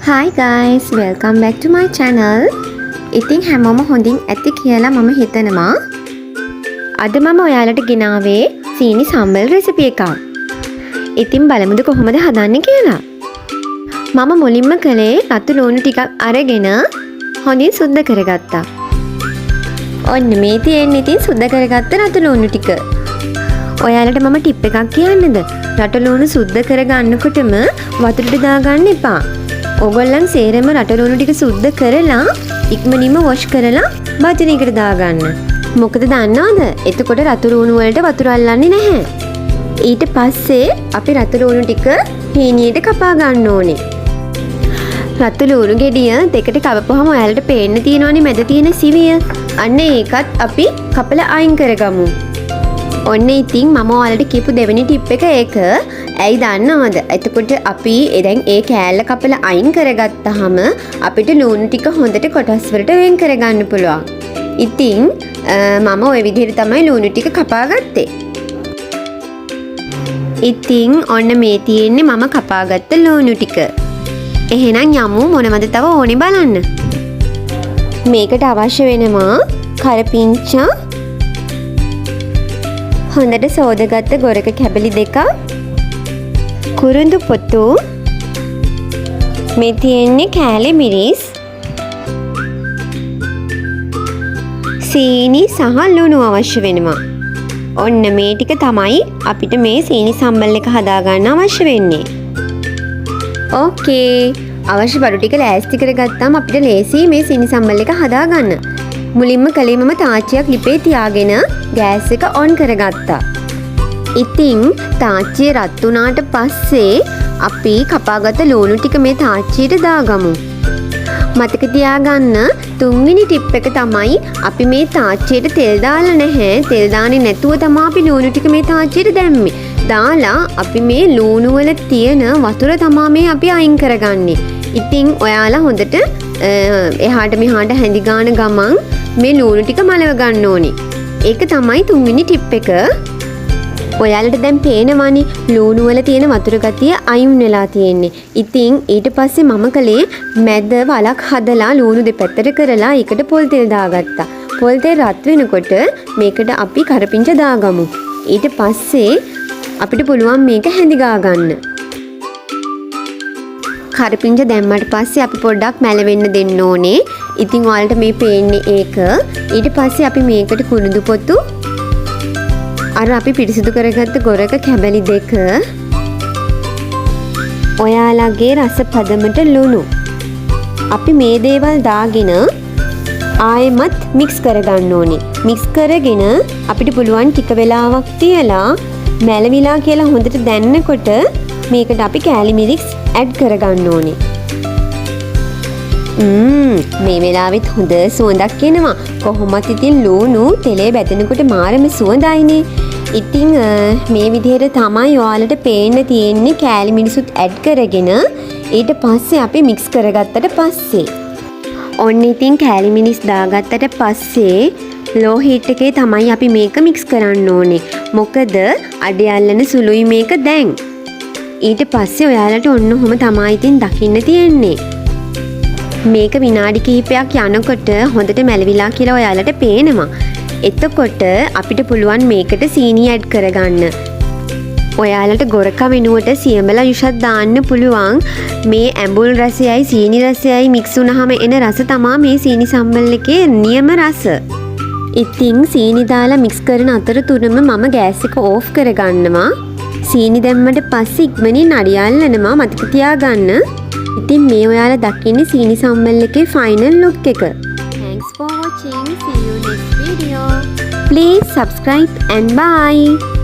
Hi guys, welcome back to my channel. ඉතින් හැමෝම හොඳින් ඇති කියලා මම හිතනවා. අද මම ඔයාලට ගෙනාවේ සීනි සම්බල් රෙසිපි එකක්. ඉතින් බලමුද කොහොමද හදන්නේ කියලා. මම මුලින්ම කළේ රතු ලුණු ටිකක් අරගෙන හොඳින් සුද්ධ කරගත්තා. ඔන්න මේ තියෙන්නේ ඉතින් සුද්ධ කරගත්ත රතු ලුණු ටික. ඔයාලට මම ටිප් එකක් කියන්නද? රතු ලුණු සුද්ධ කරගන්නකොටම වතුරට දාගන්න එපා. ඔයගොල්ලන් සේරම රතු ලුණු ටික සුද්ධ කරලා ඉක්මනින්ම වොෂ් කරලා බාජනයකට දාගන්න. මොකද දන්නවද? එතකොට රතු ලුණු වලට වතුර අල්ලන්නේ නැහැ. ඊට පස්සේ අපි රතු ලුණු ටික හීනියට කපා ගන්න ඕනේ. රතු ලුණු ගෙඩිය දෙකට කපපුවම ඔයාලට පේන්න තියෙනවනේ මැද තියෙන සිවිය. අන්න ඒකත් අපි කපලා අයින් කරගමු. ඔන්න ඉතින් මම ඔයාලට කියපු දෙවෙනි ටිප් එක ඒක. ඇයි දන්නවද? එතකොට අපි දැන් ඒ කෑල්ල කපලා අයින් කරගත්තාම අපිට ලුණු ටික හොඳට කොටස් වලට වෙන් කරගන්න පුළුවන්. ඉතින් මම ওই විදිහට තමයි ලුණු ටික කපාගත්තේ. ඉතින් ඔන්න මේ තියෙන්නේ මම කපාගත්ත ලුණු ටික. එහෙනම් යමු මොනවද තව ඕනේ බලන්න. මේකට අවශ්‍ය වෙනවා කරපිංචා, හොඳට සෝදගත්ත ගොරක කැබලි දෙකක්, කුරුඳු පොතු, මේ තියෙන්නේ කෑලි මිරිස්, සීනි සහ ලුණු අවශ්‍ය වෙනවා. ඔන්න මේ ටික තමයි අපිට මේ සීනි සම්බල් එක හදාගන්න අවශ්‍ය වෙන්නේ. ඕකේ, අවශ්‍ය බඩු ටික ලෑස්ති කරගත්තාම අපිට ලේසි මේ සීනි සම්බල් එක හදාගන්න. මුලින්ම කලේ මම තාච්චියක් ලිපේ තියාගෙන ගෑස් එක ඔන් කරගත්තා. ඉතින් තාච්චිය රත් වුණාට පස්සේ අපි කපාගත්ත ලුණු ටික මේ තාච්චියට දාගමු. මතක තියාගන්න තුන්වෙනි ටිප් එක තමයි අපි මේ තාච්චියට තෙල් දාලා නැහැ. තෙල් දාන්නේ නැතුව තමයි අපි ලුණු ටික මේ තාච්චියට දැම්මේ. දාලා අපි මේ ලුණු වල තියෙන වතුර තමයි මේ අපි අයින් කරගන්නේ. ඉතින් ඔයාලා හොඳට එහාට මෙහාට හැඳි ගන්න ගමන් මේ ලුණු ටික මලව ගන්න ඕනේ. ඒක තමයි තුන්වෙනි ටිප් එක. ඔයාලට දැන් පේනවනේ ලුණු වල තියෙන වතුර ගතිය අයින් වෙලා තියෙන්නේ. ඉතින් ඊට පස්සේ මම කලේ මැද වලක් හදලා ලුණු දෙපැත්තට කරලා ඒකට පොල් තෙල් දාගත්තා. පොල් තෙල් රත් වෙනකොට මේකට අපි කරපිංච දාගමු. ඊට පස්සේ අපිට පුළුවන් මේක හැඳි ගා ගන්න. කරපිංච දැම්මට පස්සේ අපි පොඩ්ඩක් මැලවෙන්න දෙන්න ඕනේ. ඉතින් ඔයාලට මේ පේන්නේ ඒක. ඊට පස්සේ අපි මේකට කුරුඳු පොතු, අර අපි පිරිසිදු කරගත්ත ගොරක කැබලි දෙක, ඔයාලගේ රස පදමට ලුණු, අපි මේ දේවල් දාගෙන ආයෙමත් මික්ස් කරගන්න ඕනේ. මික්ස් කරගෙන අපිට පුළුවන් ටික වෙලාවක් තියලා මැලවිලා කියලා හොඳට දැන්නකොට මේකට අපි කෑලි මිරිස් ඇඩ් කරගන්න ඕනේ. මේ වෙලාවෙත් හොඳ සුවඳක් එනවා. කොහොමත් ඉතින් ලුණු තෙලේ බැදෙනකොට මාරම සුවඳයිනේ. ඉතින් මේ විදිහට තමයි ඔයාලට පේන්න තියෙන්නේ කෑලි මිරිසුත් ඇඩ් කරගෙන ඊට පස්සේ අපි මික්ස් කරගත්තට පස්සේ. ඔන්න ඉතින් කෑලි මිරිස් දාගත්තට පස්සේ ලෝ හීට් එකේ තමයි අපි මේක මික්ස් කරන්න ඕනේ. මොකද අඩේ අල්ලන සුළුයි මේක දැන්. ඊට පස්සේ ඔයාලට ඔන්න ඔහොම තමයි ඉතින් දකින්න තියෙන්නේ. මේක විනාඩි කිහිපයක් යනකොට හොඳට මැලවිලා කියලා ඔයාලට පේනවා. එතකොට අපිට පුළුවන් මේකට සීනි ඇඩ් කරගන්න. ඔයාලට ගොරක වෙනුවට සියඹලා යුෂත් දාන්න පුළුවන්. මේ ඇඹුල් රසයයි සීනි රසයයි මික්ස් වුණාම එන රස තමයි මේ සීනි සම්බල් එකේ නියම රස. ඉතින් සීනි දාලා මික්ස් කරන අතරතුරම මම ගෑස් එක ඕෆ් කරගන්නවා. සීනි දැම්මට පස්සේ ඉක්මනින් අඩිය අල්ලනවා මතක තියාගන්න. ඉතින් මේ ඔයාලා දකින්නේ සීනි සම්බල් එකේ ෆයිනල් ලුක් එක. Thanks for watching. See you next video. Please subscribe and bye.